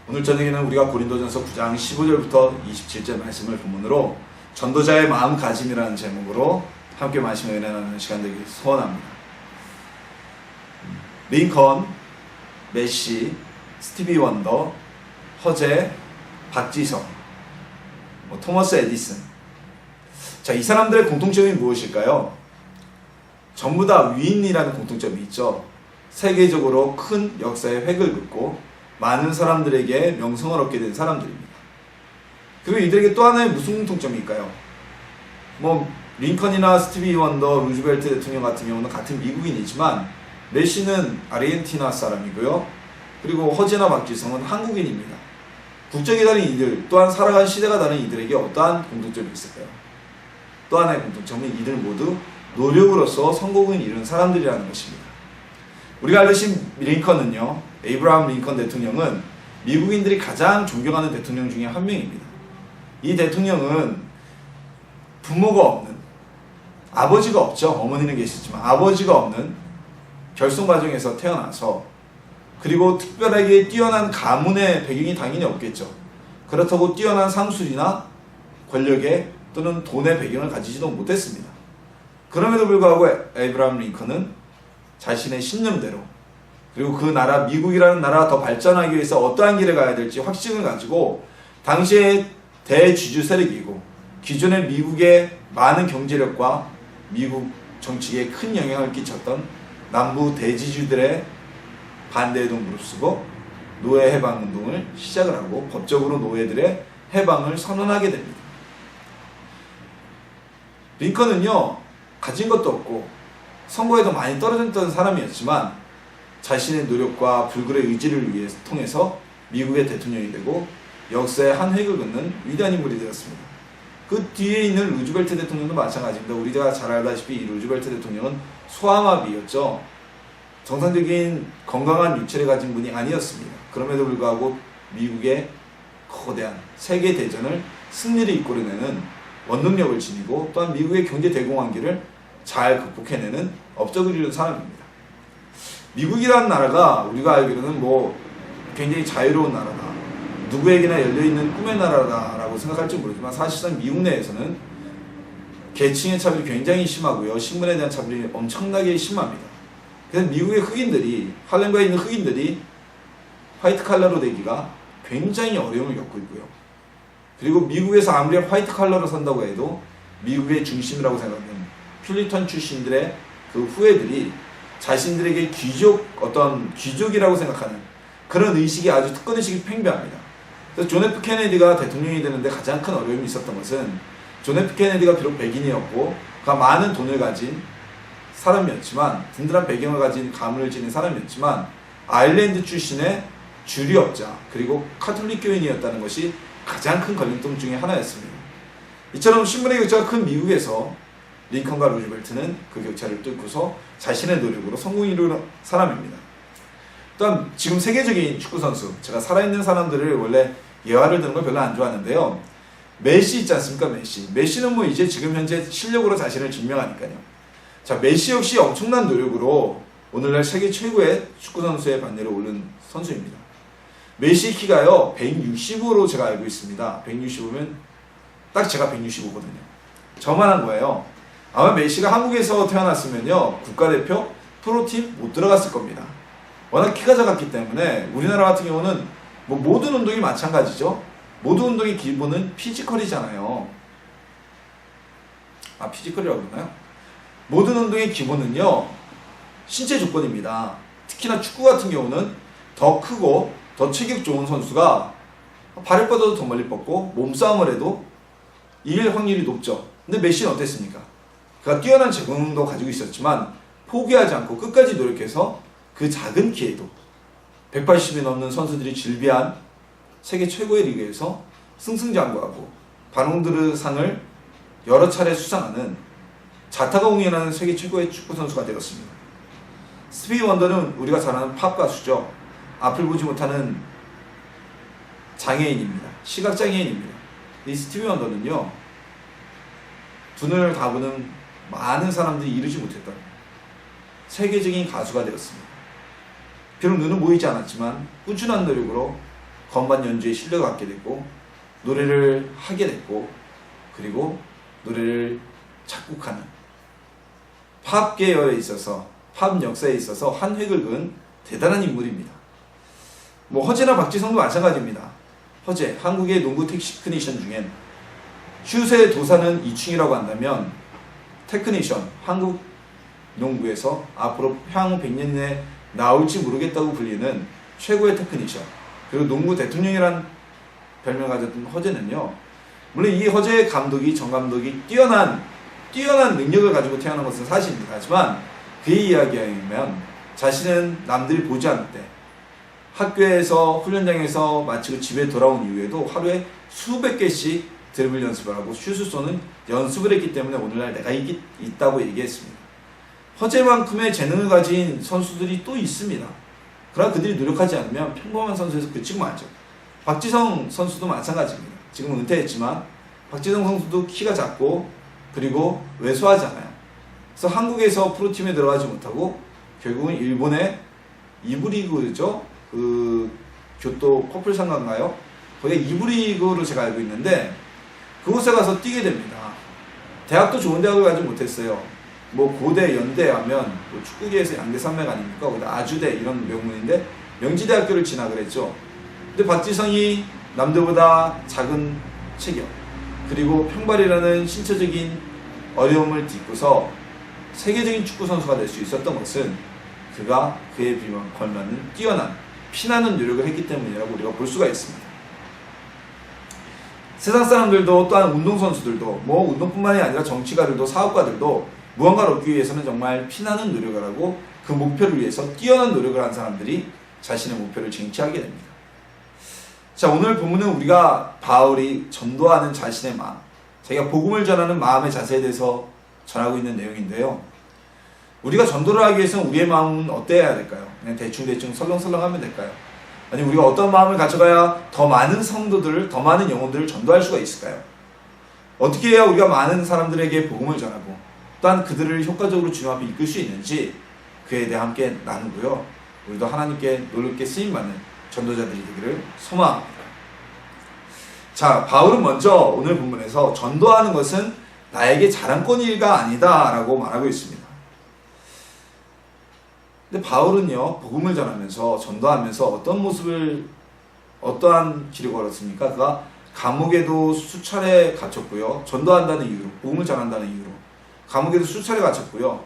오늘 저녁에는 우리가 고린도전서 9장 15절부터 27절 말씀을 본문으로 전도자의 마음가짐이라는 제목으로 함께 말씀을 은혜 나누는 시간 되길 소원합니다. 링컨, 메시, 스티비 원더, 허재, 박지성, 토머스 에디슨. 자, 이 사람들의 공통점이 무엇일까요? 전부 다 위인이라는 공통점이 있죠. 세계적으로 큰 역사의 획을 긋고 많은 사람들에게 명성을 얻게 된 사람들입니다. 그리고 이들에게 또 하나의 무슨 공통점일까요? 링컨이나 스티비 원더, 루즈벨트 대통령 같은 경우는 같은 미국인이지만 메시는 아르헨티나 사람이고요. 그리고 허재나 박지성은 한국인입니다. 국적이 다른 이들, 또한 살아간 시대가 다른 이들에게 어떠한 공통점이 있을까요? 또 하나의 공통점은 이들 모두 노력으로서 성공을 이룬 사람들이라는 것입니다. 우리가 알듯이 링컨은요, 에이브라함 링컨 대통령은 미국인들이 가장 존경하는 대통령 중에 한 명입니다. 이 대통령은 부모가 없는, 아버지가 없죠. 어머니는 계시지만 아버지가 없는 결손 가정에서 태어나서, 그리고 특별하게 뛰어난 가문의 배경이 당연히 없겠죠. 그렇다고 뛰어난 상술이나 권력의 또는 돈의 배경을 가지지도 못했습니다. 그럼에도 불구하고 에이브라함 링컨은 자신의 신념대로, 그리고 그 나라, 미국이라는 나라가 더 발전하기 위해서 어떠한 길을 가야 될지 확신을 가지고 당시의 대주주 세력이고 기존의 미국의 많은 경제력과 미국 정치에 큰 영향을 끼쳤던 남부 대지주들의 반대에도 무릅쓰고 노예 해방 운동을 시작을 하고 법적으로 노예들의 해방을 선언하게 됩니다. 링컨은요, 가진 것도 없고 선거에도 많이 떨어졌던 사람이었지만 자신의 노력과 불굴의 의지를 통해서 미국의 대통령이 되고 역사의 한 획을 긋는 위대한 인물이 되었습니다. 그 뒤에 있는 루즈벨트 대통령도 마찬가지입니다. 우리가 잘 알다시피 이 루즈벨트 대통령은 소아마비였죠. 정상적인 건강한 육체를 가진 분이 아니었습니다. 그럼에도 불구하고 미국의 거대한 세계대전을 승리를 이끌어내는 원동력을 지니고 또한 미국의 경제 대공황기를 잘 극복해내는 업적을 이룬 사람입니다. 미국이라는 나라가 우리가 알기로는 굉장히 자유로운 나라다, 누구에게나 열려있는 꿈의 나라다라고 생각할지 모르지만 사실상 미국 내에서는 계층의 차별이 굉장히 심하고요. 신분에 대한 차별이 엄청나게 심합니다. 그래서 미국의 흑인들이, 할렘가에 있는 흑인들이 화이트 칼라로 되기가 굉장히 어려움을 겪고 있고요. 그리고 미국에서 아무리 화이트 칼라로 산다고 해도 미국의 중심이라고 생각하는 필리턴 출신들의 그 후예들이 자신들에게 귀족이라고 생각하는 그런 의식이 아주 특권의식이 팽배합니다. 그래서 존 F 케네디가 대통령이 되는데 가장 큰 어려움이 있었던 것은 존 F 케네디가 비록 백인이었고 많은 돈을 가진 사람이었지만, 든든한 배경을 가진 가문을 지닌 사람이었지만 아일랜드 출신의 주류업자 그리고 카톨릭 교인이었다는 것이 가장 큰 걸림돌 중에 하나였습니다. 이처럼 신분의 격차가 큰 미국에서 링컨과 루즈벨트는 그 격차를 뚫고서 자신의 노력으로 성공을 이룬 사람입니다. 또한 지금 세계적인 축구선수, 제가 살아있는 사람들을 원래 예화를 드는 걸 별로 안 좋아하는데요, 메시 있지 않습니까? 메시는 이제 지금 현재 실력으로 자신을 증명하니까요. 자, 메시 역시 엄청난 노력으로 오늘날 세계 최고의 축구선수의 반열에 오른 선수입니다. 메시 키가요 165로 제가 알고 있습니다. 165면 딱 제가 165거든요. 저만한 거예요. 아마 메시가 한국에서 태어났으면요 국가대표 프로팀 못 들어갔을 겁니다. 워낙 키가 작았기 때문에. 우리나라 같은 경우는 모든 운동이 마찬가지죠. 모든 운동의 기본은 피지컬이잖아요. 피지컬이라고 그러나요? 모든 운동의 기본은요 신체 조건입니다. 특히나 축구 같은 경우는 더 크고 더 체격 좋은 선수가 발을 뻗어도 더 멀리 뻗고 몸싸움을 해도 이길 확률이 높죠. 근데 메시는 어땠습니까? 그가 뛰어난 제공도 가지고 있었지만 포기하지 않고 끝까지 노력해서 그 작은 키에도 180이 넘는 선수들이 질비한 세계 최고의 리그에서 승승장구하고 바롱드르 상을 여러 차례 수상하는 자타가 공연하는 세계 최고의 축구 선수가 되었습니다. 스티비 원더는 우리가 잘 아는 팝 가수죠. 앞을 보지 못하는 장애인입니다. 시각장애인입니다. 이 스티비 원더는요 두 눈을 다 보는 많은 사람들이 이루지 못했던 세계적인 가수가 되었습니다. 비록 눈은 보이지 않았지만 꾸준한 노력으로 건반 연주에 실력을 갖게 됐고 노래를 하게 됐고 그리고 노래를 작곡하는 팝 계열에 있어서 팝 역사에 있어서 한 획을 그은 대단한 인물입니다. 뭐 허재나 박지성도 마찬가지입니다. 허재, 한국의 농구 테크니션 중엔 슛의 도사는 이충이라고 한다면 테크니션, 한국 농구에서 앞으로 향후 100년 내에 나올지 모르겠다고 불리는 최고의 테크니션, 그리고 농구 대통령이란 별명을 가졌던 허재는요, 물론 이 허재 감독이, 정 감독이 뛰어난 능력을 가지고 태어난 것은 사실입니다. 하지만 그의 이야기하면 자신은 남들이 보지 않을 때 학교에서 훈련장에서 마치고 집에 돌아온 이후에도 하루에 수백 개씩 드리블 연습을 하고 슛을 쏘는 연습을 했기 때문에 오늘날 내가 있다고 얘기했습니다. 허재만큼의 재능을 가진 선수들이 또 있습니다. 그러나 그들이 노력하지 않으면 평범한 선수에서 그치고 말죠. 박지성 선수도 마찬가지입니다. 지금은 은퇴했지만 박지성 선수도 키가 작고 그리고 왜소하잖아요. 그래서 한국에서 프로팀에 들어가지 못하고 결국은 일본의 2부 리그죠. 그 교토 퍼플상가인가요? 거기가 2부 리그로 제가 알고 있는데 그곳에 가서 뛰게 됩니다. 대학도 좋은 대학을 가지 못했어요. 뭐 고대, 연대 하면 뭐 축구계에서 양대 산맥 아닙니까? 거기다 아주대 이런 명문인데 명지대학교를 진학을 했죠. 근데 박지성이 남들보다 작은 체격 그리고 평발이라는 신체적인 어려움을 딛고서 세계적인 축구 선수가 될 수 있었던 것은 그가 그에 걸맞는 뛰어난 피나는 노력을 했기 때문이라고 우리가 볼 수가 있습니다. 세상 사람들도 또한 운동선수들도 뭐 운동뿐만이 아니라 정치가들도 사업가들도 무언가를 얻기 위해서는 정말 피나는 노력을 하고 그 목표를 위해서 뛰어난 노력을 한 사람들이 자신의 목표를 쟁취하게 됩니다. 자, 오늘 본문은 우리가 바울이 전도하는 자신의 마음, 자기가 복음을 전하는 마음의 자세에 대해서 전하고 있는 내용인데요. 우리가 전도를 하기 위해서는 우리의 마음은 어때야 될까요? 그냥 대충 설렁설렁 하면 될까요? 아니 우리가 어떤 마음을 가져가야 더 많은 성도들을, 더 많은 영혼들을 전도할 수가 있을까요? 어떻게 해야 우리가 많은 사람들에게 복음을 전하고 또한 그들을 효과적으로 주님 앞에 이끌 수 있는지 그에 대해 함께 나누고요. 우리도 하나님께 놀랍게 쓰임받는 전도자들이 되기를 소망합니다. 자, 바울은 먼저 오늘 본문에서 전도하는 것은 나에게 자랑거리가 아니다 라고 말하고 있습니다. 근데 바울은요, 복음을 전하면서 전도하면서 어떠한 길을 걸었습니까? 그가 감옥에도 수차례 갇혔고요. 전도한다는 이유로, 복음을 전한다는 이유로 감옥에도 수차례 갇혔고요.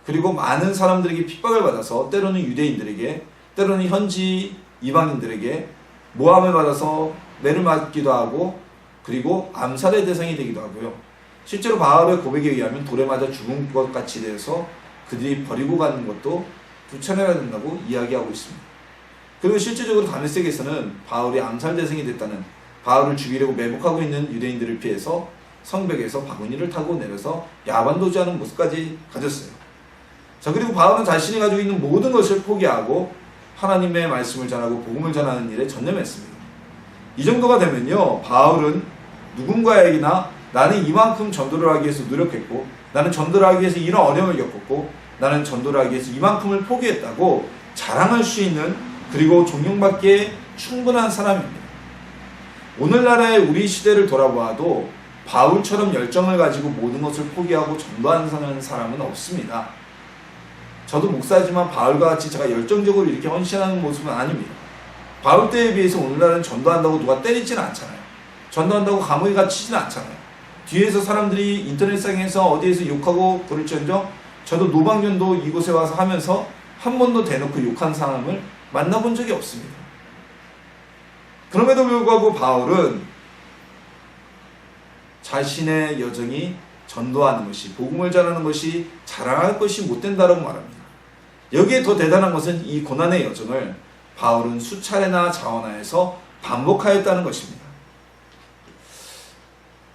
그리고 많은 사람들에게 핍박을 받아서 때로는 유대인들에게, 때로는 현지 이방인들에게 모함을 받아서 매를 맞기도 하고 그리고 암살의 대상이 되기도 하고요. 실제로 바울의 고백에 의하면 돌에 맞아 죽은 것 같이 돼서 그들이 버리고 가는 것도 2차례나 된다고 이야기하고 있습니다. 그리고 실제적으로 다메섹에서는 바울이 암살 대상이 됐다는, 바울을 죽이려고 매복하고 있는 유대인들을 피해서 성벽에서 바구니를 타고 내려서 야반도주하는 모습까지 가졌어요. 자, 그리고 바울은 자신이 가지고 있는 모든 것을 포기하고 하나님의 말씀을 전하고 복음을 전하는 일에 전념했습니다. 이 정도가 되면요, 바울은 누군가에게나 나는 이만큼 전도를 하기 위해서 노력했고, 나는 전도를 하기 위해서 이런 어려움을 겪었고, 나는 전도를 하기 위해서 이만큼을 포기했다고 자랑할 수 있는, 그리고 존경받기에 충분한 사람입니다. 오늘날의 우리 시대를 돌아보아도 바울처럼 열정을 가지고 모든 것을 포기하고 전도하는 사람은 없습니다. 저도 목사지만 바울과 같이 제가 열정적으로 이렇게 헌신하는 모습은 아닙니다. 바울 때에 비해서 오늘날은 전도한다고 누가 때리지는 않잖아요. 전도한다고 감옥에 갇히지는 않잖아요. 뒤에서 사람들이 인터넷상에서 어디에서 욕하고 그럴지언정 저도 노방전도 이곳에 와서 하면서 한 번도 대놓고 욕한 사람을 만나본 적이 없습니다. 그럼에도 불구하고 바울은 자신의 여정이 전도하는 것이, 복음을 전하는 것이 자랑할 것이 못 된다라고 말합니다. 여기에 더 대단한 것은 이 고난의 여정을 바울은 수차례나 자원하여서 반복하였다는 것입니다.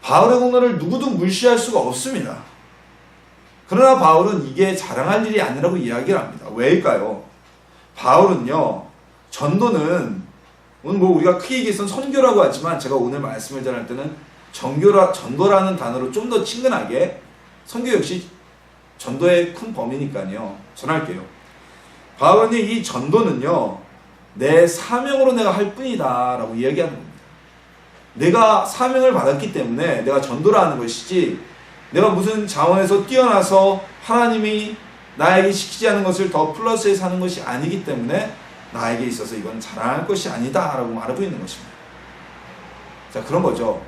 바울의 공로를 누구도 무시할 수가 없습니다. 그러나 바울은 이게 자랑할 일이 아니라고 이야기를 합니다. 왜일까요? 바울은요, 전도는 오늘 뭐 우리가 크게 얘기해서는 선교라고 하지만 제가 오늘 말씀을 전할 때는 전도라는 단어로 좀 더 친근하게, 선교 역시 전도의 큰 범위니까요, 전할게요. 바울은 이 전도는요, 내 사명으로 내가 할 뿐이다 라고 이야기하는 겁니다. 내가 사명을 받았기 때문에 내가 전도를 하는 것이지, 내가 무슨 자원에서 뛰어나서 하나님이 나에게 시키지 않은 것을 더 플러스해서 하는 것이 아니기 때문에 나에게 있어서 이건 자랑할 것이 아니다 라고 말하고 있는 것입니다. 자, 그런 거죠.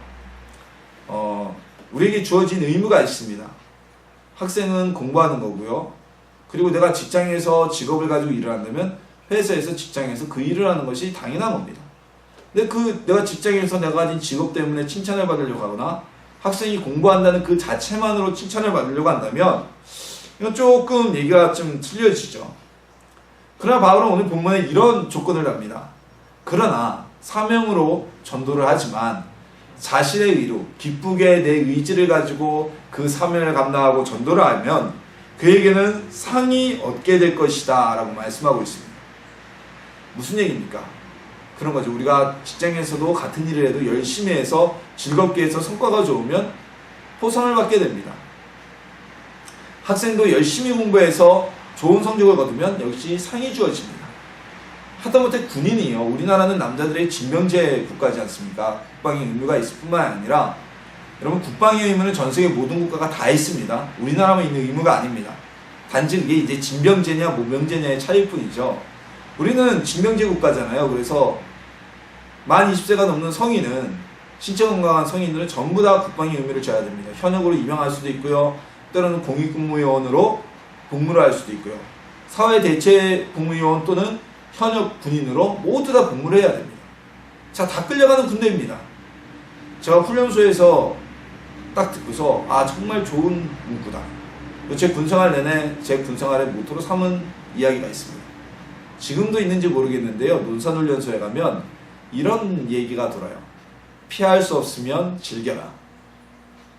우리에게 주어진 의무가 있습니다. 학생은 공부하는 거고요. 그리고 내가 직장에서 직업을 가지고 일을 한다면 회사에서 직장에서 그 일을 하는 것이 당연한 겁니다. 근데 내가 직장에서 내가 가진 직업 때문에 칭찬을 받으려고 하거나 학생이 공부한다는 그 자체만으로 칭찬을 받으려고 한다면 이건 조금 얘기가 좀 틀려지죠. 그러나 바울은 오늘 본문에 이런 조건을 합니다. 그러나 사명으로 전도를 하지만 자신의 의로 기쁘게 내 의지를 가지고 그 사명을 감당하고 전도를 하면 그에게는 상이 얻게 될 것이다 라고 말씀하고 있습니다. 무슨 얘기입니까? 그런 거죠. 우리가 직장에서도 같은 일을 해도 열심히 해서 즐겁게 해서 성과가 좋으면 포상을 받게 됩니다. 학생도 열심히 공부해서 좋은 성적을 거두면 역시 상이 주어집니다. 하다못해 군인이요. 우리나라는 남자들의 징병제 국가지 않습니까? 국방의 의무가 있을 뿐만 아니라 여러분, 국방의 의무는 전 세계 모든 국가가 다 있습니다. 우리나라만 있는 의무가 아닙니다. 단지 그게 이제 징병제냐 모병제냐의 차이일 뿐이죠. 우리는 징병제 국가잖아요. 그래서 만 20세가 넘는 성인은, 신체 건강한 성인들은 전부 다 국방의 의무를 져야 됩니다. 현역으로 임명할 수도 있고요. 때로는 공익근무요원으로 복무를 할 수도 있고요. 사회대체복무요원 또는 현역 군인으로 모두 다 복무를 해야 됩니다. 자, 다 끌려가는 군대입니다. 제가 훈련소에서 딱 듣고서 정말 좋은 문구다. 제 군생활 내내 제 군생활의 모토로 삼은 이야기가 있습니다. 지금도 있는지 모르겠는데요. 논산훈련소에 가면 이런 얘기가 돌아요. 피할 수 없으면 즐겨라.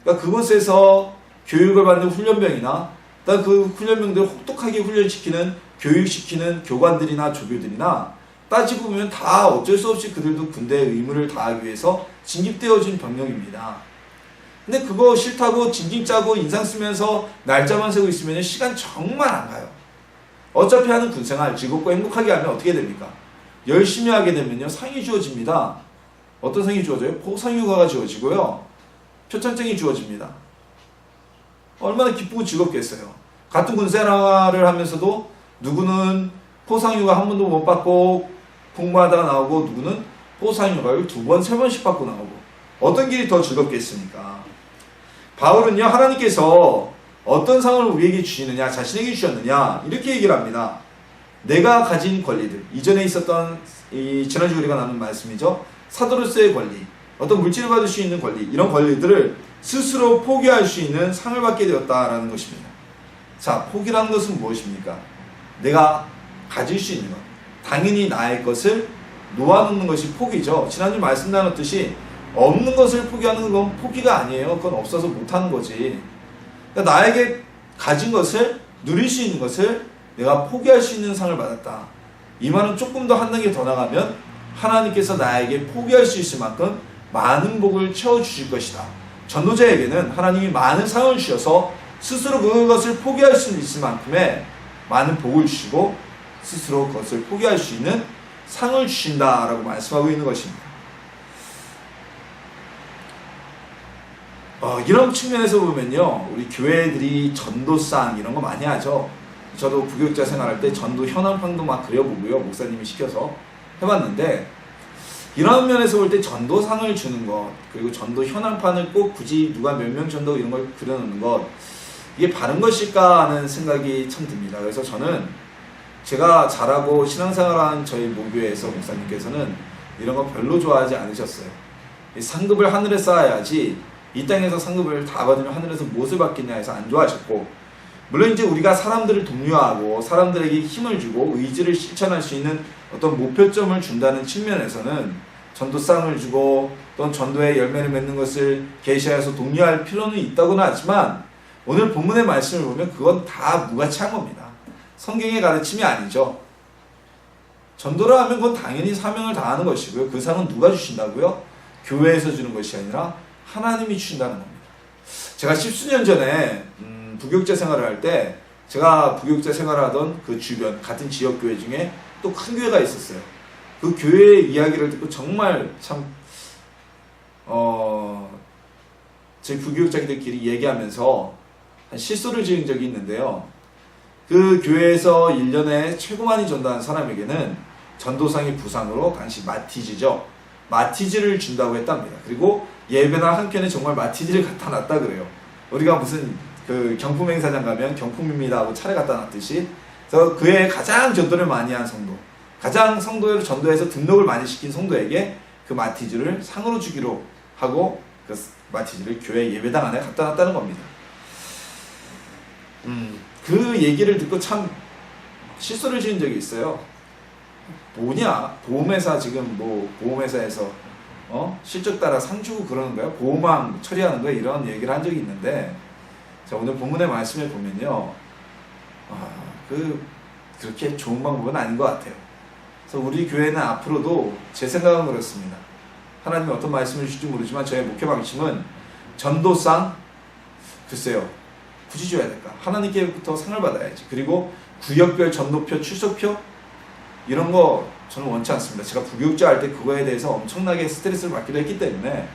그러니까 그곳에서 교육을 받는 훈련병이나 그 훈련병들을 혹독하게 훈련시키는, 교육시키는 교관들이나 조교들이나 따지고 보면 다 어쩔 수 없이 그들도 군대의 의무를 다하기 위해서 징집되어진 병력입니다. 근데 그거 싫다고 징징 짜고 인상 쓰면서 날짜만 세고 있으면 시간 정말 안 가요. 어차피 하는 군생활 즐겁고 행복하게 하면 어떻게 됩니까? 열심히 하게 되면요, 상이 주어집니다. 어떤 상이 주어져요? 포상휴가가 주어지고요, 표창장이 주어집니다. 얼마나 기쁘고 즐겁겠어요. 같은 군생활을 하면서도 누구는 포상휴가 한 번도 못 받고 복무하다가 나오고, 누구는 포상휴가를 2번, 3번씩 받고 나오고, 어떤 길이 더 즐겁겠습니까? 바울은요, 하나님께서 어떤 상을 우리에게 주시느냐, 자신에게 주셨느냐, 이렇게 얘기를 합니다. 내가 가진 권리들, 이전에 있었던 지난주 우리가 나눈 말씀이죠. 사도로서의 권리, 어떤 물질을 받을 수 있는 권리, 이런 권리들을 스스로 포기할 수 있는 상을 받게 되었다라는 것입니다. 자, 포기라는 것은 무엇입니까? 내가 가질 수 있는 것, 당연히 나의 것을 놓아놓는 것이 포기죠. 지난주 말씀 나눴듯이 없는 것을 포기하는 건 포기가 아니에요. 그건 없어서 못하는 거지. 그러니까 나에게 가진 것을, 누릴 수 있는 것을 내가 포기할 수 있는 상을 받았다. 이 말은 조금 더 한 단계 더 나가면 하나님께서 나에게 포기할 수 있을 만큼 많은 복을 채워주실 것이다. 전도자에게는 하나님이 많은 상을 주셔서 스스로 그것을 포기할 수 있을 만큼의 많은 복을 주시고 스스로 그것을 포기할 수 있는 상을 주신다라고 말씀하고 있는 것입니다. 이런 측면에서 보면요, 우리 교회들이 전도상 이런 거 많이 하죠. 저도 부교육자 생활할 때 전도 현황판도 막 그려보고요, 목사님이 시켜서 해봤는데, 이런 면에서 볼 때 전도상을 주는 것, 그리고 전도 현황판을 꼭 굳이 누가 몇 명 전도 이런 걸 그려놓는 것, 이게 바른 것일까 하는 생각이 참 듭니다. 그래서 저는 제가 잘하고 신앙생활한 저희 모교에서 목사님께서는 이런 거 별로 좋아하지 않으셨어요. 상급을 하늘에 쌓아야지 이 땅에서 상급을 다 받으면 하늘에서 무엇을 받겠냐 해서 안 좋아하셨고, 물론 이제 우리가 사람들을 독려하고 사람들에게 힘을 주고 의지를 실천할 수 있는 어떤 목표점을 준다는 측면에서는 전도상을 주고 또는 전도의 열매를 맺는 것을 계시하여서 독려할 필요는 있다고는 하지만, 오늘 본문의 말씀을 보면 그건 다 무가치한 겁니다. 성경의 가르침이 아니죠. 전도를 하면 그건 당연히 사명을 다하는 것이고요. 그 상은 누가 주신다고요? 교회에서 주는 것이 아니라 하나님이 주신다는 겁니다. 제가 10수년 전에 부교육자 생활을 할 때, 제가 부교육자 생활을 하던 그 주변 같은 지역교회 중에 또 큰 교회가 있었어요. 그 교회의 이야기를 듣고 정말 참 저희 부교육자들끼리 얘기하면서 한 실수를 지은 적이 있는데요. 그 교회에서 1년에 최고 많이 전도한 사람에게는 전도상의 부상으로 당시 마티즈죠. 마티즈를 준다고 했답니다. 그리고 예배나 한켠에 정말 마티즈를 갖다 놨다 그래요. 우리가 무슨 그 경품 행사장 가면 경품입니다 하고 차례 갖다 놨듯이, 그래서 그해 가장 전도를 많이 한 성도, 가장 성도를 전도해서 등록을 많이 시킨 성도에게 그 마티즈를 상으로 주기로 하고 그 마티즈를 교회 예배당 안에 갖다 놨다는 겁니다. 그 얘기를 듣고 참 실수를 지은 적이 있어요. 뭐냐? 보험회사 지금 뭐 보험회사에서 실적 따라 상 주고 그러는 거야? 보험왕 처리하는 거야? 이런 얘기를 한 적이 있는데, 자, 오늘 본문의 말씀을 보면요, 그렇게 좋은 방법은 아닌 것 같아요. 그래서 우리 교회는 앞으로도 제 생각은 그렇습니다. 하나님이 어떤 말씀을 주실지 모르지만 저의 목회 방침은 전도상, 글쎄요, 굳이 줘야 될까? 하나님께부터 상을 받아야지. 그리고 구역별 전도표, 출석표 이런 거 저는 원치 않습니다. 제가 부교육자 할 때 그거에 대해서 엄청나게 스트레스를 받기도 했기 때문에,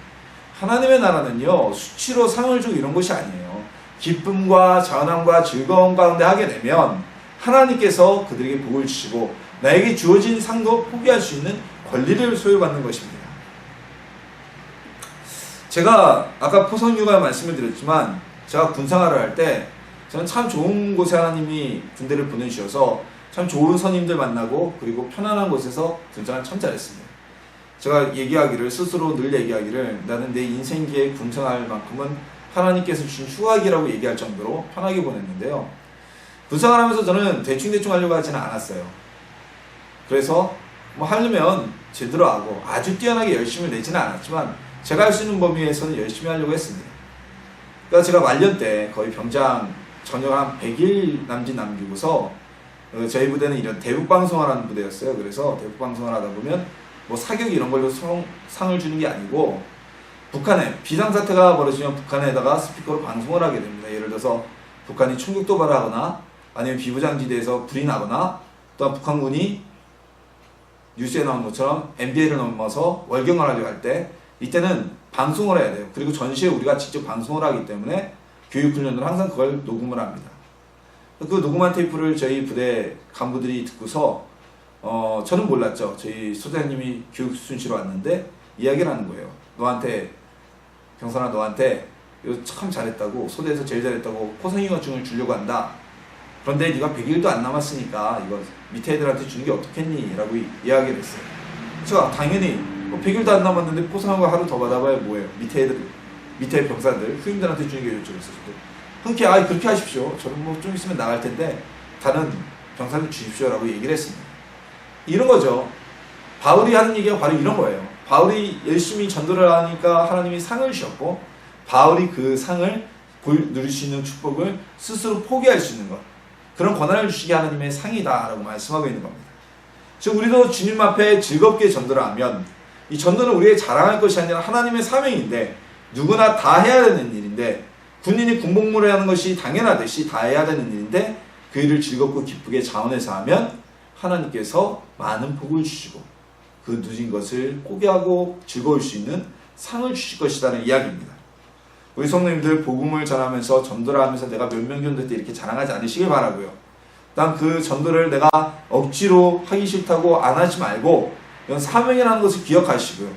하나님의 나라는요, 수치로 상을 주고 이런 것이 아니에요. 기쁨과 전함과 즐거움 가운데 하게 되면 하나님께서 그들에게 복을 주시고 나에게 주어진 상도 포기할 수 있는 권리를 소유받는 것입니다. 제가 아까 포성유가 말씀을 드렸지만, 제가 군생활을 할 때 저는 참 좋은 곳에 하나님이 군대를 보내주셔서 참 좋은 선임들 만나고 그리고 편안한 곳에서 군생활을 참 잘했습니다. 제가 스스로 늘 얘기하기를, 나는 내 인생기에 군생활만큼은 하나님께서 주신 휴학이라고 얘기할 정도로 편하게 보냈는데요. 군생활하면서 저는 대충 하려고 하지는 않았어요. 그래서 뭐 하려면 제대로 하고 아주 뛰어나게 열심히 내지는 않았지만 제가 할 수 있는 범위에서는 열심히 하려고 했습니다. 그러니까 제가 말년 때 거의 병장 전역 한 100일 남기고서 저희 부대는 이런 대북방송을 하는 부대였어요. 그래서 대북방송을 하다 보면 뭐 사격 이런 걸로 상을 주는 게 아니고, 북한에 비상사태가 벌어지면 북한에다가 스피커로 방송을 하게 됩니다. 예를 들어서 북한이 총격 도발하거나 아니면 비무장지대에서 불이 나거나, 또한 북한군이 뉴스에 나온 것처럼 NBA를 넘어서 월경을 하려고 할 때, 이때는 방송을 해야 돼요. 그리고 전시에 우리가 직접 방송을 하기 때문에 교육훈련을 항상 그걸 녹음을 합니다. 그 녹음한 테이프를 저희 부대 간부들이 듣고서 저는 몰랐죠. 저희 소장님이 교육 순시로 왔는데 이야기를 하는 거예요. 경선아 너한테 이거 참 잘했다고, 소대에서 제일 잘했다고 포상휴가증을 주려고 한다. 그런데 네가 100일도 안 남았으니까 이거 밑에 애들한테 주는 게 어떻겠니? 라고 이야기를 했어요. 제가 당연히 100일도 안 남았는데 포상휴가 하루 더 받아봐야 뭐예요? 밑에 병사들, 후임들한테 주는 게 좋죠. 흔쾌히 그렇게 하십시오. 저는 뭐 좀 있으면 나갈 텐데 다른 병사들 주십시오 라고 얘기를 했습니다. 이런 거죠. 바울이 하는 얘기가 바로 이런 거예요. 바울이 열심히 전도를 하니까 하나님이 상을 주셨고, 바울이 그 상을 누릴 수 있는 축복을 스스로 포기할 수 있는 것, 그런 권한을 주시기 하나님의 상이다 라고 말씀하고 있는 겁니다. 즉 우리도 주님 앞에 즐겁게 전도를 하면, 이 전도는 우리의 자랑할 것이 아니라 하나님의 사명인데, 누구나 다 해야 되는 일인데, 군인이 군복무를 하는 것이 당연하듯이 다 해야 되는 일인데, 그 일을 즐겁고 기쁘게 자원해서 하면 하나님께서 많은 복을 주시고 그 누진 것을 포기하고 즐거울 수 있는 상을 주실 것이라는 이야기입니다. 우리 성도님들 복음을 전하면서 전도를 하면서 내가 몇 명 전도 때 이렇게 자랑하지 않으시길 바라고요. 난 그 전도를 내가 억지로 하기 싫다고 안 하지 말고, 이건 사명이라는 것을 기억하시고요.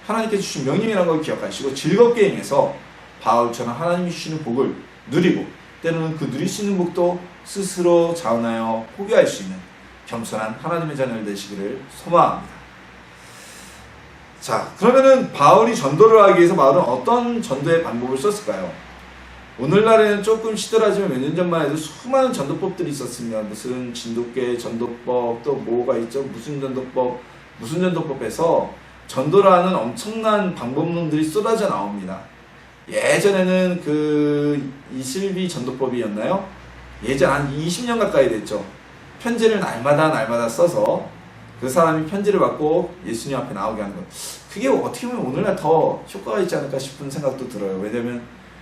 하나님께서 주신 명령이라는 걸 기억하시고 즐겁게 행해서 바울처럼 하나님이 주시는 복을 누리고, 때로는 그 누릴 수 있는 복도 스스로 자원하여 포기할 수 있는 겸손한 하나님의 자녀를 되시기를 소망합니다. 자, 그러면은 바울이 전도를 하기 위해서 바울은 어떤 전도의 방법을 썼을까요? 오늘날에는 조금 시들하지만 몇 년 전만 해도 수많은 전도법들이 있었습니다. 무슨 진돗개 전도법, 또 뭐가 있죠? 무슨 전도법에서 전도를 하는 엄청난 방법론들이 쏟아져 나옵니다. 예전에는 그 이슬비 전도법이었나요? 예전 한 20년 가까이 됐죠. 편지를 날마다 써서 그 사람이 편지를 받고 예수님 앞에 나오게 하는 것. 그게 어떻게 보면 오늘날 더 효과가 있지 않을까 싶은 생각도 들어요. 왜냐면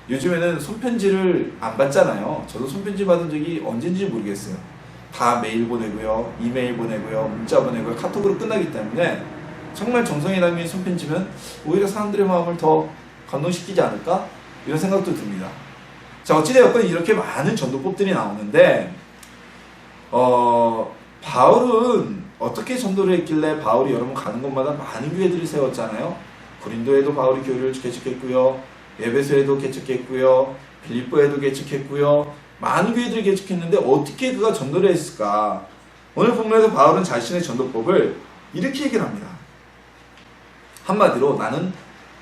요즘에는 손편지를 안 받잖아요. 저도 손편지 받은 적이 언젠지 모르겠어요. 다 메일 보내고요, 이메일 보내고요, 문자 보내고요, 카톡으로 끝나기 때문에 정말 정성이 담긴 손편지면 오히려 사람들의 마음을 더 감동시키지 않을까? 이런 생각도 듭니다. 자, 어찌되었건 이렇게 많은 전도법들이 나오는데 바울은 어떻게 전도를 했길래 바울이 여러분 가는 곳마다 많은 교회들을 세웠잖아요. 고린도에도 바울이 교회를 개척했고요, 에베소에도 개척했고요, 빌립보에도 개척했고요, 많은 교회들을 개척했는데 어떻게 그가 전도를 했을까? 오늘 본문에서 바울은 자신의 전도법을 이렇게 얘기를 합니다. 한마디로 나는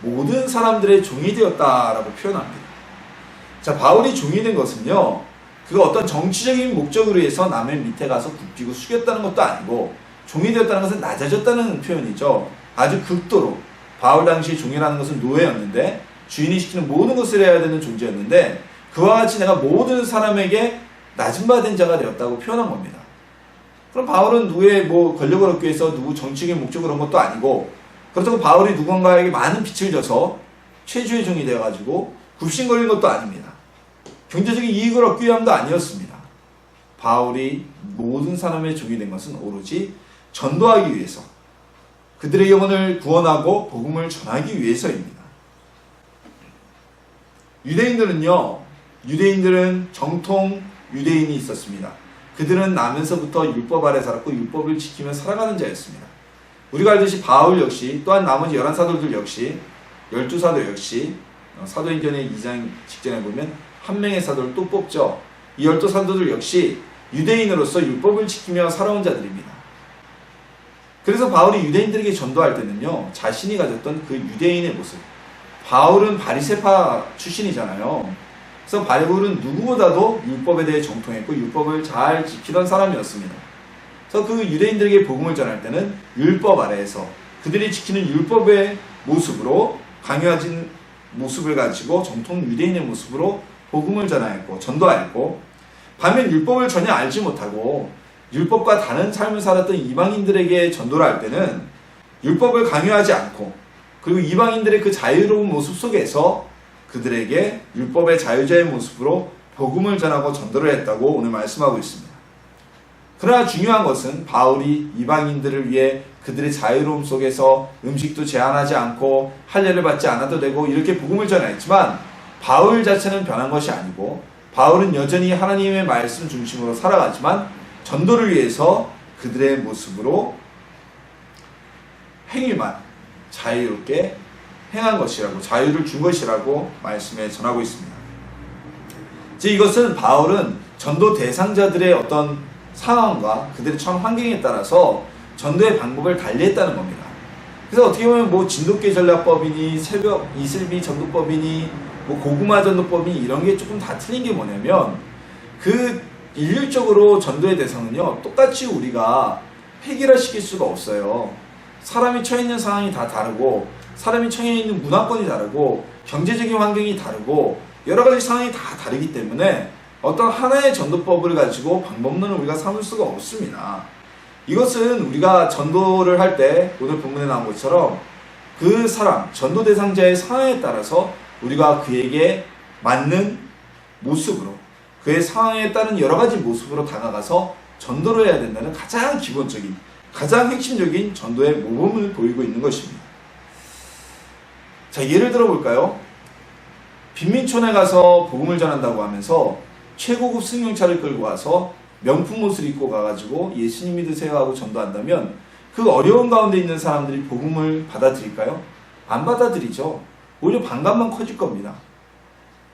모든 사람들의 종이 되었다라고 표현합니다. 자, 바울이 종이 된 것은요, 그가 어떤 정치적인 목적으로 해서 남의 밑에 가서 굽히고 숙였다는 것도 아니고, 종이 되었다는 것은 낮아졌다는 표현이죠. 아주 극도로 바울 당시 종이라는 것은 노예였는데 주인이 시키는 모든 것을 해야 되는 존재였는데 그와 같이 내가 모든 사람에게 낮은 바 된 자가 되었다고 표현한 겁니다. 그럼 바울은 누구의 권력을 얻기 위해서 누구 정치적인 목적으로 한 것도 아니고, 그렇다고 바울이 누군가에게 많은 빚을 져서 최주의 종이 되어가지고 굽신거리는 것도 아닙니다. 경제적인 이익을 얻기 위함도 아니었습니다. 바울이 모든 사람의 종이 된 것은 오로지 전도하기 위해서, 그들의 영혼을 구원하고 복음을 전하기 위해서입니다. 유대인들은 정통 유대인이 있었습니다. 그들은 나면서부터 율법 아래 살았고 율법을 지키며 살아가는 자였습니다. 우리가 알듯이 바울 역시, 또한 나머지 11사도들 역시, 12사도 역시 사도행전의 2장 직전에 보면 한 명의 사도를 또 뽑죠. 이 12사도들 역시 유대인으로서 율법을 지키며 살아온 자들입니다. 그래서 바울이 유대인들에게 전도할 때는요, 자신이 가졌던 그 유대인의 모습, 바울은 바리새파 출신이잖아요. 그래서 바울은 누구보다도 율법에 대해 정통했고 율법을 잘 지키던 사람이었습니다. 그래서 그 유대인들에게 복음을 전할 때는 율법 아래에서 그들이 지키는 율법의 모습으로, 강요하진 모습을 가지고 정통 유대인의 모습으로 복음을 전하였고 전도하였고, 반면 율법을 전혀 알지 못하고 율법과 다른 삶을 살았던 이방인들에게 전도를 할 때는 율법을 강요하지 않고, 그리고 이방인들의 그 자유로운 모습 속에서 그들에게 율법의 자유자의 모습으로 복음을 전하고 전도를 했다고 오늘 말씀하고 있습니다. 그러나 중요한 것은 바울이 이방인들을 위해 그들의 자유로움 속에서 음식도 제한하지 않고 할례를 받지 않아도 되고 이렇게 복음을 전하였지만, 바울 자체는 변한 것이 아니고 바울은 여전히 하나님의 말씀 중심으로 살아가지만 전도를 위해서 그들의 모습으로 행위만 자유롭게 행한 것이라고, 자유를 준 것이라고 말씀에 전하고 있습니다. 즉 이것은 바울은 전도 대상자들의 어떤 상황과 그들의 처한 환경에 따라서 전도의 방법을 달리했다는 겁니다. 그래서 어떻게 보면 진돗개 전략법이니 새벽 이슬비 전도법이니 고구마 전도법이니 이런 게 조금 다 틀린 게 뭐냐면, 그 일률적으로 전도의 대상은요, 똑같이 우리가 획일화시킬 수가 없어요. 사람이 처해 있는 상황이 다 다르고, 사람이 처해 있는 문화권이 다르고, 경제적인 환경이 다르고, 여러 가지 상황이 다 다르기 때문에 어떤 하나의 전도법을 가지고 방법론을 우리가 삼을 수가 없습니다. 이것은 우리가 전도를 할 때 오늘 본문에 나온 것처럼 그 사람, 전도 대상자의 상황에 따라서 우리가 그에게 맞는 모습으로, 그의 상황에 따른 여러 가지 모습으로 다가가서 전도를 해야 된다는 가장 기본적인, 가장 핵심적인 전도의 모범을 보이고 있는 것입니다. 자, 예를 들어볼까요? 빈민촌에 가서 복음을 전한다고 하면서 최고급 승용차를 끌고 가서 명품 옷을 입고 가가지고 예수님 믿으세요 하고 전도한다면 그 어려운 가운데 있는 사람들이 복음을 받아들일까요? 안 받아들이죠. 오히려 반감만 커질 겁니다.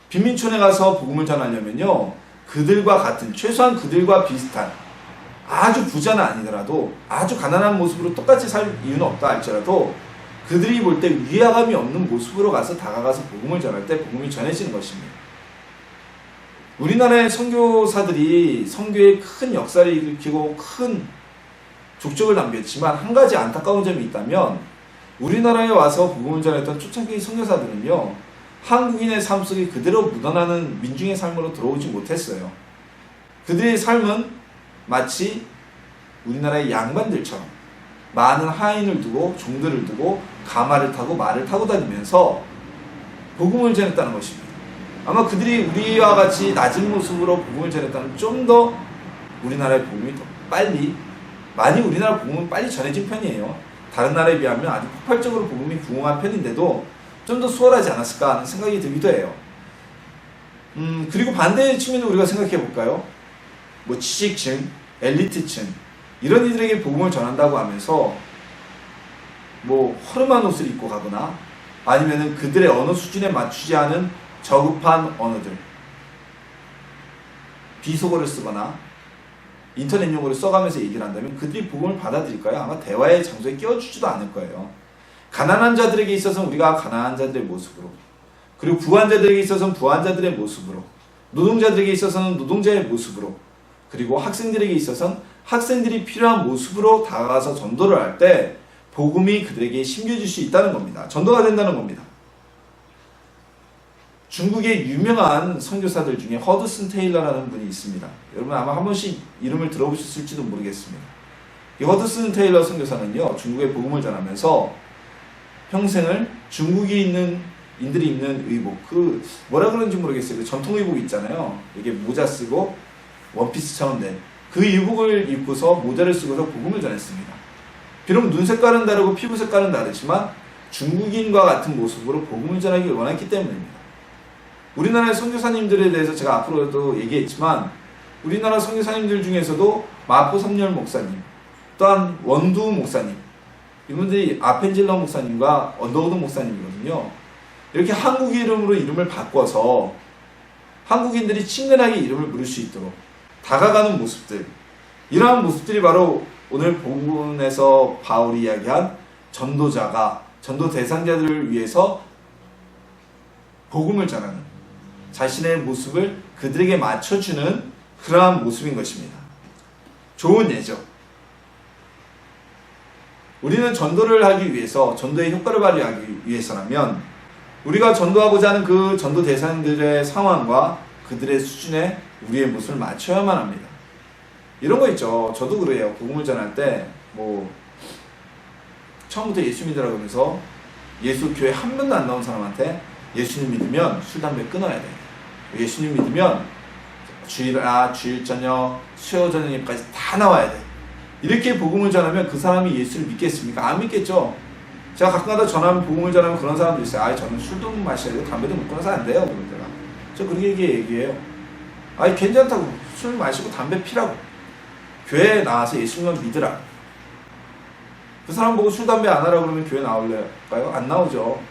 빈민촌에 가서 복음을 전하려면요, 그들과 같은, 최소한 그들과 비슷한, 아주 부자는 아니더라도 아주 가난한 모습으로 똑같이 살 이유는 없다 할지라도 그들이 볼 때 위화감이 없는 모습으로 가서 다가가서 복음을 전할 때 복음이 전해지는 것입니다. 우리나라의 선교사들이 선교에 큰 역사를 일으키고 큰 족적을 남겼지만 한 가지 안타까운 점이 있다면, 우리나라에 와서 복음을 전했던 초창기 선교사들은요, 한국인의 삶 속에 그대로 묻어나는 민중의 삶으로 들어오지 못했어요. 그들의 삶은 마치 우리나라의 양반들처럼 많은 하인을 두고 종들을 두고 가마를 타고 말을 타고 다니면서 복음을 전했다는 것입니다. 아마 그들이 우리와 같이 낮은 모습으로 복음을 전했다면 좀 더 우리나라의 복음이 더 빨리, 많이 우리나라 복음은 빨리 전해진 편이에요. 다른 나라에 비하면 아주 폭발적으로 복음이 부흥한 편인데도 좀 더 수월하지 않았을까 하는 생각이 들기도 해요. 그리고 반대의 측면을 우리가 생각해 볼까요? 뭐 지식층, 엘리트층 이런 이들에게 복음을 전한다고 하면서 뭐 허름한 옷을 입고 가거나 아니면은 그들의 언어 수준에 맞추지 않은 저급한 언어들, 비속어를 쓰거나 인터넷 용어를 써가면서 얘기를 한다면 그들이 복음을 받아들일까요? 아마 대화의 장소에 끼워주지도 않을 거예요. 가난한 자들에게 있어서는 우리가 가난한 자들의 모습으로, 그리고 부한 자들에게 있어서는 부한 자들의 모습으로, 노동자들에게 있어서는 노동자의 모습으로, 그리고 학생들에게 있어서는 학생들이 필요한 모습으로 다가가서 전도를 할 때 복음이 그들에게 심겨질 수 있다는 겁니다. 전도가 된다는 겁니다. 중국의 유명한 선교사들 중에 허드슨 테일러라는 분이 있습니다. 여러분 아마 한 번씩 이름을 들어보셨을지도 모르겠습니다. 이 허드슨 테일러 선교사는요, 중국에 복음을 전하면서 평생을 중국에 있는 인들이 입는 의복, 그 뭐라 그러는지 모르겠어요. 그 전통 의복 있잖아요. 이게 모자 쓰고 원피스처럼 된 그 의복을 입고서 모자를 쓰고서 복음을 전했습니다. 비록 눈 색깔은 다르고 피부 색깔은 다르지만 중국인과 같은 모습으로 복음을 전하기를 원했기 때문입니다. 우리나라의 선교사님들에 대해서 제가 앞으로도 얘기했지만 우리나라 선교사님들 중에서도 마포 삼열 목사님, 또한 원두 목사님, 이분들이 아펜젤러 목사님과 언더우드 목사님이거든요. 이렇게 한국 이름으로 이름을 바꿔서 한국인들이 친근하게 이름을 부를 수 있도록 다가가는 모습들, 이러한 모습들이 바로 오늘 본문에서 바울이 이야기한 전도자가 전도 대상자들을 위해서 복음을 전하는 자신의 모습을 그들에게 맞춰주는 그러한 모습인 것입니다. 좋은 예죠. 우리는 전도를 하기 위해서, 전도의 효과를 발휘하기 위해서라면 우리가 전도하고자 하는 그 전도 대상들의 상황과 그들의 수준에 우리의 모습을 맞춰야만 합니다. 이런 거 있죠. 저도 그래요. 복음을 전할 때 뭐 처음부터 예수 믿으라고 하면서 예수 교회 한 번도 안 나온 사람한테 예수님 믿으면 술, 담배 끊어야 돼. 예수님 믿으면 주일 저녁, 수요 저녁까지 다 나와야 돼. 이렇게 복음을 전하면 그 사람이 예수를 믿겠습니까? 안 믿겠죠. 제가 가끔가다 전하면 복음을 전하면 그런 사람도 있어요. 저는 술도 마셔야 되고 담배도 못 끊어서 안 돼요. 그런 데가. 저 그렇게 얘기해요. 괜찮다고. 술 마시고 담배 피라고. 교회에 나와서 예수님만 믿으라. 그 사람 보고 술, 담배 안 하라고 그러면 교회 나올까요? 안 나오죠.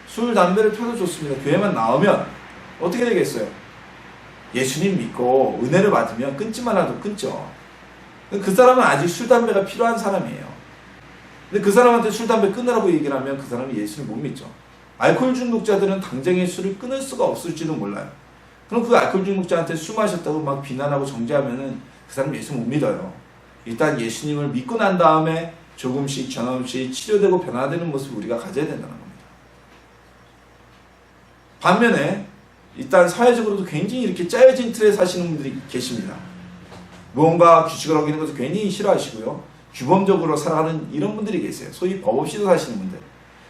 술, 담배를 펴도 좋습니다. 교회만 나오면 어떻게 되겠어요? 예수님 믿고 은혜를 받으면 끊지만 하도 끊죠. 그 사람은 아직 술, 담배가 필요한 사람이에요. 근데 그 사람한테 술, 담배 끊으라고 얘기를 하면 그 사람이 예수를 못 믿죠. 알코올 중독자들은 당장에 술을 끊을 수가 없을지도 몰라요. 그럼 그 알코올 중독자한테 술 마셨다고 막 비난하고 정죄하면은 그 사람 예수 못 믿어요. 일단 예수님을 믿고 난 다음에 조금씩 치료되고 변화되는 모습을 우리가 가져야 된다는 겁니다. 반면에 일단 사회적으로도 굉장히 이렇게 짜여진 틀에 사시는 분들이 계십니다. 무언가 규칙을 어기는 것을 괜히 싫어하시고요. 규범적으로 살아가는 이런 분들이 계세요. 소위 법 없이도 사시는 분들.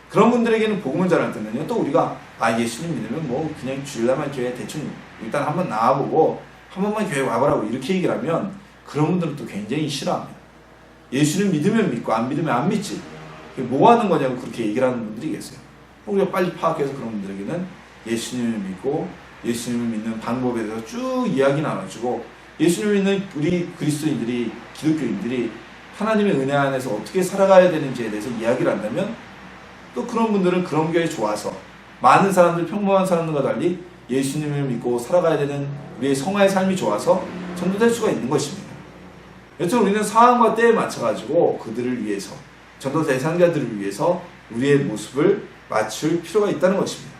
그런 분들에게는 복음을 전할 때는요, 또 우리가 예수님 믿으면 뭐 그냥 주일날만 교회 대충 일단 한번 나와보고 한 번만 교회 와보라고 이렇게 얘기를 하면 그런 분들은 또 굉장히 싫어합니다. 예수님 믿으면 믿고 안 믿으면 안 믿지. 뭐 하는 거냐고 그렇게 얘기를 하는 분들이 계세요. 우리가 빨리 파악해서 그런 분들에게는 예수님을 믿고 예수님을 믿는 방법에 대해서 쭉 이야기 나눠주고 예수님을 믿는 우리 그리스도인들이, 기독교인들이 하나님의 은혜 안에서 어떻게 살아가야 되는지에 대해서 이야기를 한다면 또 그런 분들은 그런 교회에 좋아서 많은 사람들, 평범한 사람들과 달리 예수님을 믿고 살아가야 되는 우리의 성화의 삶이 좋아서 전도될 수가 있는 것입니다. 여튼 우리는 상황과 때에 맞춰가지고 그들을 위해서, 전도 대상자들을 위해서 우리의 모습을 맞출 필요가 있다는 것입니다.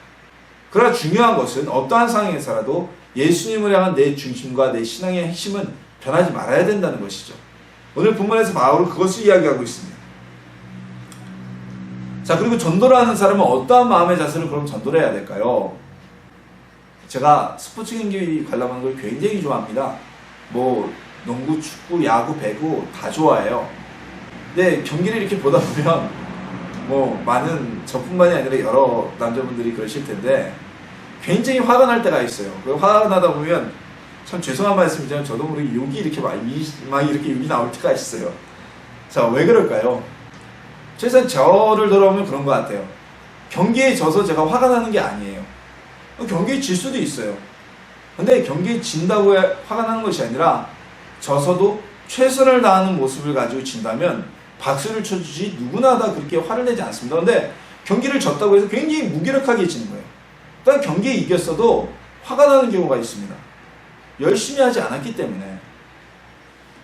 그러나 중요한 것은 어떠한 상황에서라도 예수님을 향한 내 중심과 내 신앙의 핵심은 변하지 말아야 된다는 것이죠. 오늘 본문에서 바울은 그것을 이야기하고 있습니다. 자, 그리고 전도를 하는 사람은 어떠한 마음의 자세로 그럼 전도를 해야 될까요? 제가 스포츠 경기 관람하는 걸 굉장히 좋아합니다. 뭐 농구, 축구, 야구, 배구 다 좋아해요. 근데 경기를 이렇게 보다 보면 뭐 많은 저뿐만이 아니라 여러 남자분들이 그러실 텐데 굉장히 화가 날 때가 있어요. 화가 나다 보면 참 죄송한 말씀이지만 저도 모르게 욕이 이렇게 막 이렇게 욕이 나올 때가 있어요. 자, 왜 그럴까요? 최소한 저를 돌아보면 그런 것 같아요. 경기에 져서 제가 화가 나는 게 아니에요. 경기에 질 수도 있어요. 근데 경기에 진다고 화가 나는 것이 아니라 져서도 최선을 다하는 모습을 가지고 진다면 박수를 쳐주지 누구나 다 그렇게 화를 내지 않습니다. 근데 경기를 졌다고 해서 굉장히 무기력하게 지는 거예요. 또한 경기에 이겼어도 화가 나는 경우가 있습니다. 열심히 하지 않았기 때문에.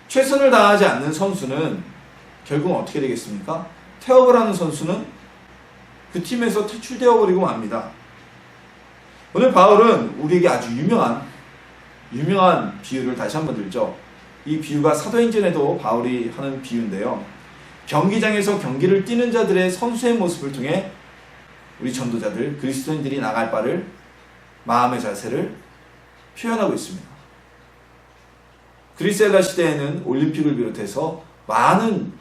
최선을 다하지 않는 선수는 결국 어떻게 되겠습니까? 태업을 하는 선수는 그 팀에서 퇴출되어 버리고 맙니다. 오늘 바울은 우리에게 아주 유명한 비유를 다시 한번 들죠. 이 비유가 사도행전에도 바울이 하는 비유인데요. 경기장에서 경기를 뛰는 자들의 선수의 모습을 통해 우리 전도자들, 그리스도인들이 나갈 바를 마음의 자세를 표현하고 있습니다. 그리스엘라 시대에는 올림픽을 비롯해서 많은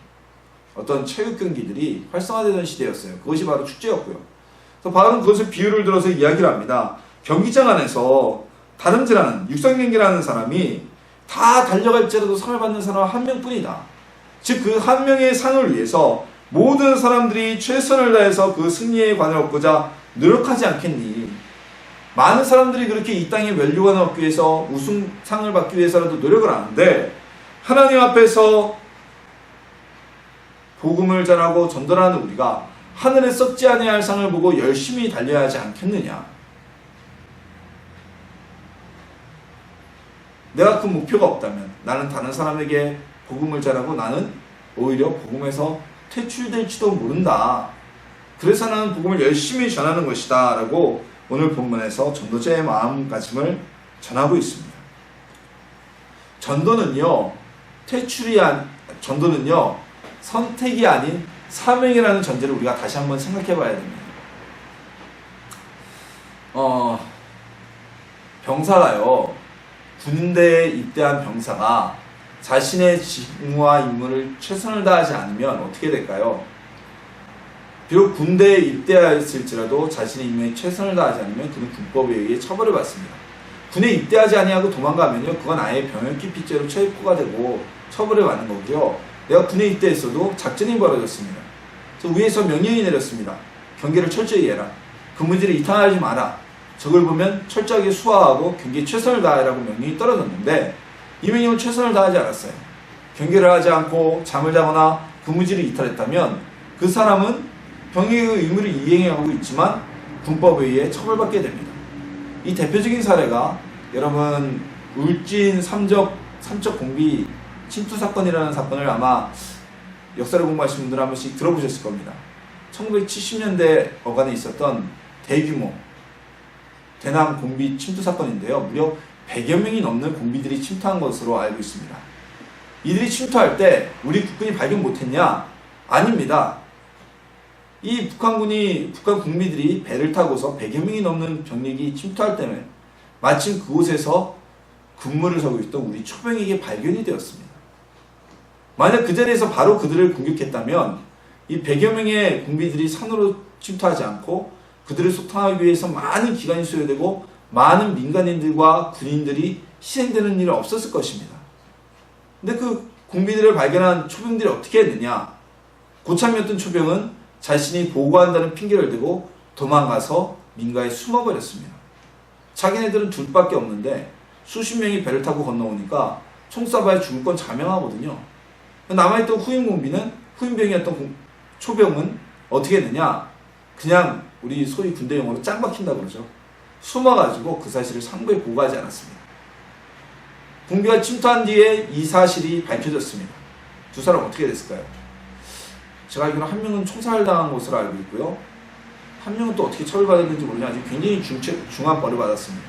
어떤 체육 경기들이 활성화되던 시대였어요. 그것이 바로 축제였고요. 그래서 바울은 그것을 비유를 들어서 이야기를 합니다. 경기장 안에서 다름질하는 육상 경기를 하는 사람이 다 달려갈지라도 상을 받는 사람은 한 명뿐이다. 즉 그 한 명의 상을 위해서 모든 사람들이 최선을 다해서 그 승리의 관을 얻고자 노력하지 않겠니? 많은 사람들이 그렇게 이 땅에 멸류관을 얻기 위해서 우승상을 받기 위해서라도 노력을 하는데 하나님 앞에서 복음을 전하고 전달하는 우리가 하늘에 썩지 아니할 상을 보고 열심히 달려야 하지 않겠느냐? 내가 그 목표가 없다면 나는 다른 사람에게 복음을 전하고 나는 오히려 복음에서 퇴출될지도 모른다. 그래서 나는 복음을 열심히 전하는 것이다 라고 오늘 본문에서 전도자의 마음가짐을 전하고 있습니다. 전도는요 선택이 아닌 사명이라는 전제를 우리가 다시 한번 생각해 봐야 됩니다. 병사가요, 군대에 입대한 병사가 자신의 직무와 임무를 최선을 다하지 않으면 어떻게 될까요? 비록 군대에 입대하였을지라도 자신의 임무에 최선을 다하지 않으면 그는 군법에 의해 처벌을 받습니다. 군에 입대하지 아니하고 도망가면요, 그건 아예 병역기피죄로 체포가 되고 처벌을 받는 거고요. 내가 군에 입대했어도 작전이 벌어졌습니다. 그래서 위에서 명령이 내렸습니다. 경계를 철저히 해라. 근무지를 이탈하지 마라. 적을 보면 철저하게 수화하고 경계에 최선을 다하라고 명령이 떨어졌는데 이 명령은 최선을 다하지 않았어요. 경계를 하지 않고 잠을 자거나 근무지를 이탈했다면 그 사람은 병역의 의무를 이행하고 있지만 군법에 의해 처벌받게 됩니다. 이 대표적인 사례가 여러분 울진 삼척 공비 침투 사건이라는 사건을 아마 역사를 공부하신 분들 한 번씩 들어보셨을 겁니다. 1970년대 어간에 있었던 대규모 대남 공비 침투 사건인데요. 무려 100여 명이 넘는 공비들이 침투한 것으로 알고 있습니다. 이들이 침투할 때 우리 국군이 발견 못했냐? 아닙니다. 이 북한 국민들이 배를 타고서 100여 명이 넘는 병력이 침투할 때는 마침 그곳에서 근무를 서고 있던 우리 초병에게 발견이 되었습니다. 만약 그 자리에서 바로 그들을 공격했다면 이 100여 명의 군비들이 산으로 침투하지 않고 그들을 소탕하기 위해서 많은 기간이 소요되고 많은 민간인들과 군인들이 희생되는 일은 없었을 것입니다. 근데 그 군비들을 발견한 초병들이 어떻게 했느냐? 고참이었던 초병은 자신이 보고한다는 핑계를 대고 도망가서 민가에 숨어버렸습니다. 자기네들은 둘밖에 없는데 수십 명이 배를 타고 건너오니까 총 쏴봐야 죽을 건 자명하거든요. 남아있던 후임병이었던 초병은 어떻게 했느냐? 그냥 우리 소위 군대 용어로 짱 박힌다 그러죠. 숨어가지고 그 사실을 상부에 보고하지 않았습니다. 군비가 침투한 뒤에 이 사실이 밝혀졌습니다. 두 사람 어떻게 됐을까요? 제가 알기로는 한 명은 총살당한 것으로 알고 있고요. 한 명은 또 어떻게 처벌받았는지 모르지만 아직 굉장히 중한 벌을 받았습니다.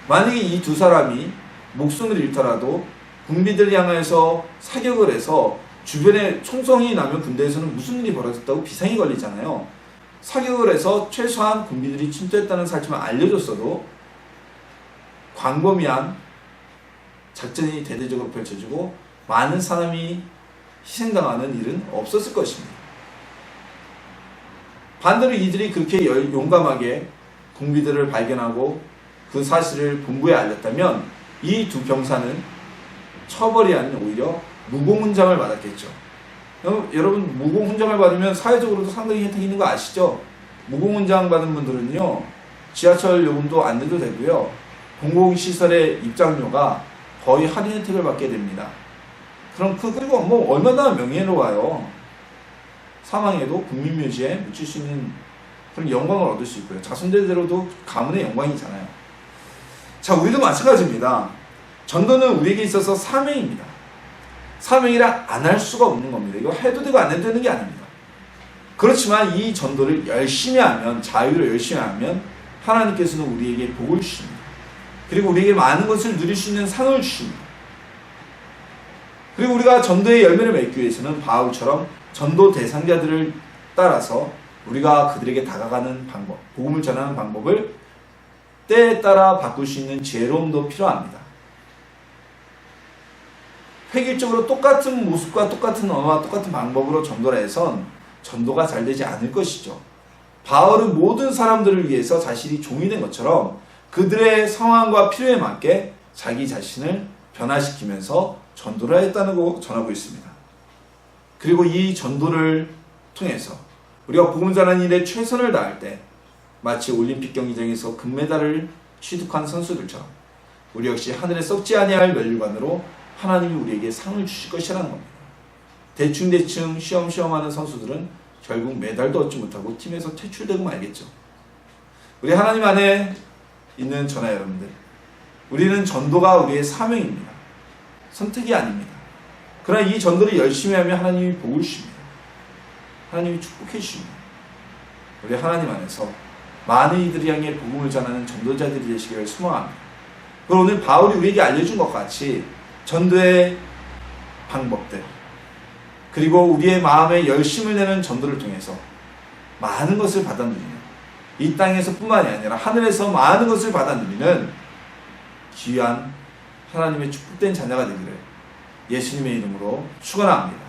만약에 이 두 사람이 목숨을 잃더라도 군비들을 향해서 사격을 해서 주변에 총성이 나면 군대에서는 무슨 일이 벌어졌다고 비상이 걸리잖아요. 사격을 해서 최소한 군비들이 침투했다는 사실만 알려줬어도 광범위한 작전이 대대적으로 펼쳐지고 많은 사람이 희생당하는 일은 없었을 것입니다. 반대로 이들이 그렇게 용감하게 군비들을 발견하고 그 사실을 본부에 알렸다면 이 두 병사는 처벌이 아닌 오히려 무공훈장을 받았겠죠. 여러분 무공훈장을 받으면 사회적으로도 상당히 혜택이 있는 거 아시죠? 무공훈장 받은 분들은요 지하철 요금도 안 내도 되고요 공공시설의 입장료가 거의 할인 혜택을 받게 됩니다. 그리고 뭐 얼마나 명예로워요. 사망해도 국민묘지에 묻힐 수 있는 그런 영광을 얻을 수 있고요. 자손대대로도 가문의 영광이잖아요. 자, 우리도 마찬가지입니다. 전도는 우리에게 있어서 사명입니다. 사명이라 안 할 수가 없는 겁니다. 이거 해도 되고 안 해도 되는 게 아닙니다. 그렇지만 이 전도를 열심히 하면, 자유로 열심히 하면 하나님께서는 우리에게 복을 주십니다. 그리고 우리에게 많은 것을 누릴 수 있는 상을 주십니다. 그리고 우리가 전도의 열매를 맺기 위해서는 바울처럼 전도 대상자들을 따라서 우리가 그들에게 다가가는 방법, 복음을 전하는 방법을 때에 따라 바꿀 수 있는 지혜로움도 필요합니다. 획일적으로 똑같은 모습과 똑같은 언어와 똑같은 방법으로 전도를 해선 전도가 잘 되지 않을 것이죠. 바울은 모든 사람들을 위해서 자신이 종이 된 것처럼 그들의 상황과 필요에 맞게 자기 자신을 변화시키면서 전도를 했다는 거 전하고 있습니다. 그리고 이 전도를 통해서 우리가 복음 전하는 일에 최선을 다할 때 마치 올림픽 경기장에서 금메달을 취득한 선수들처럼 우리 역시 하늘에 썩지 아니할 멸류관으로 하나님이 우리에게 상을 주실 것이라는 겁니다. 대충대충 쉬엄쉬엄 하는 선수들은 결국 메달도 얻지 못하고 팀에서 퇴출되고 말겠죠. 우리 하나님 안에 있는 저나 여러분들, 우리는 전도가 우리의 사명입니다. 선택이 아닙니다. 그러나 이 전도를 열심히 하면 하나님이 복을 주십니다. 하나님이 축복해 주십니다. 우리 하나님 안에서 많은 이들을 향해 복음을 전하는 전도자들이 되시기를 소망합니다. 그리고 오늘 바울이 우리에게 알려준 것 같이 전도의 방법들, 그리고 우리의 마음에 열심을 내는 전도를 통해서 많은 것을 받아 누리는, 이 땅에서 뿐만이 아니라 하늘에서 많은 것을 받아 누리는 귀한 하나님의 축복된 자녀가 되기를 예수님의 이름으로 축원합니다.